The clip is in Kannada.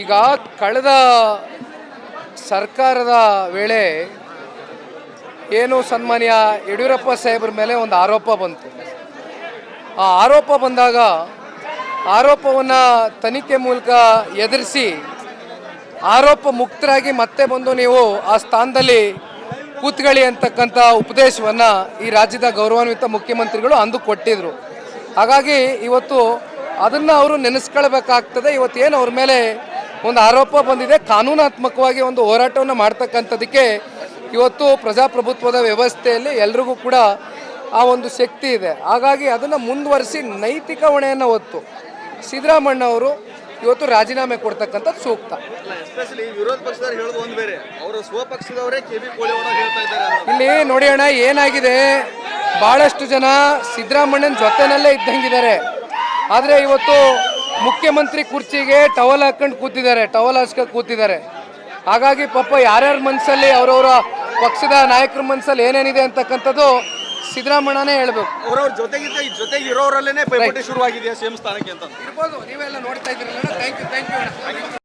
ಈಗ ಕಳೆದ ಸರ್ಕಾರದ ವೇಳೆ ಏನು ಸನ್ಮಾನ್ಯ ಯಡಿಯೂರಪ್ಪ ಸಾಹೇಬ್ರ ಮೇಲೆ ಒಂದು ಆರೋಪ ಬಂತು. ಆ ಆರೋಪ ಬಂದಾಗ ಆರೋಪವನ್ನು ತನಿಖೆ ಮೂಲಕ ಎದುರಿಸಿ ಆರೋಪ ಮುಕ್ತರಾಗಿ ಮತ್ತೆ ಬಂದು ನೀವು ಆ ಸ್ಥಾನದಲ್ಲಿ ಕೂತ್ಕೊಳ್ಳಿ ಅಂತಕ್ಕಂಥ ಉಪದೇಶವನ್ನು ಈ ರಾಜ್ಯದ ಗೌರವಾನ್ವಿತ ಮುಖ್ಯಮಂತ್ರಿಗಳು ಅಂದು ಕೊಟ್ಟಿದ್ದರು. ಹಾಗಾಗಿ ಇವತ್ತು ಅದನ್ನು ಅವರು ನೆನೆಸ್ಕೊಳ್ಬೇಕಾಗ್ತದೆ. ಇವತ್ತೇನು ಅವ್ರ ಮೇಲೆ ಒಂದು ಆರೋಪ ಬಂದಿದೆ, ಕಾನೂನಾತ್ಮಕವಾಗಿ ಒಂದು ಹೋರಾಟವನ್ನು ಮಾಡ್ತಕ್ಕಂಥದ್ದಕ್ಕೆ ಇವತ್ತು ಪ್ರಜಾಪ್ರಭುತ್ವದ ವ್ಯವಸ್ಥೆಯಲ್ಲಿ ಎಲ್ರಿಗೂ ಕೂಡ ಆ ಒಂದು ಶಕ್ತಿ ಇದೆ. ಹಾಗಾಗಿ ಅದನ್ನು ಮುಂದುವರಿಸಿ ನೈತಿಕ ಹೊಣೆಯನ್ನು ಹೊತ್ತು ಸಿದ್ದರಾಮಣ್ಣ ಅವರು ಇವತ್ತು ರಾಜೀನಾಮೆ ಕೊಡ್ತಕ್ಕಂಥದ್ದು ಸೂಕ್ತ. ವಿರೋಧ ಪಕ್ಷದವರು ಹೇಳೋದು ಒಂದು ಬೇರೆ, ಅವರು ಸ್ವಪಕ್ಷದವರೇ ಕೆಬಿ ಕೋಳಿವಾಡ ಹೇಳ್ತಾ ಇದ್ದಾರೆ. ಇಲ್ಲಿ ನೋಡಿ ಅಣ್ಣ, ಏನಾಗಿದೆ, ಭಾಳಷ್ಟು ಜನ ಸಿದ್ದರಾಮಣ್ಣನ ಜೊತೆನಲ್ಲೇ ಇದ್ದಂಗಿದ್ದಾರೆ. ಆದರೆ ಇವತ್ತು ಮುಖ್ಯಮಂತ್ರಿ ಕುರ್ಚಿಗೆ ಟವಲ್ ಹಾಕೊಂಡು ಕೂತಿದ್ದಾರೆ, ಟವಲ್ ಹಾಸ್ಕೊಂಡು ಕೂತಿದ್ದಾರೆ. ಹಾಗಾಗಿ ಪಾಪ ಯಾರ್ಯಾರ ಮನಸ್ಸಲ್ಲಿ ಅವರವರ ಪಕ್ಷದ ನಾಯಕರ ಮನಸ್ಸಲ್ಲಿ ಏನೇನಿದೆ ಅಂತಕ್ಕಂಥದ್ದು ಸಿದ್ದರಾಮಣ್ಣನೇ ಹೇಳ್ಬೇಕು. ಅವರವ್ರ ಜೊತೆಗೆ ಇರೋರಲ್ಲೇನೆ ಪೈಪೋಟಿ ಶುರುವಾಗಿದೆಯಾ ಸಿಎಂ ಸ್ಥಾನಕ್ಕೆ ಅಂತ ಇರ್ಬೋದು. ನೀವೆಲ್ಲ ನೋಡ್ತಾ ಇದ್ದೀರಲ್ಲ. Thank you.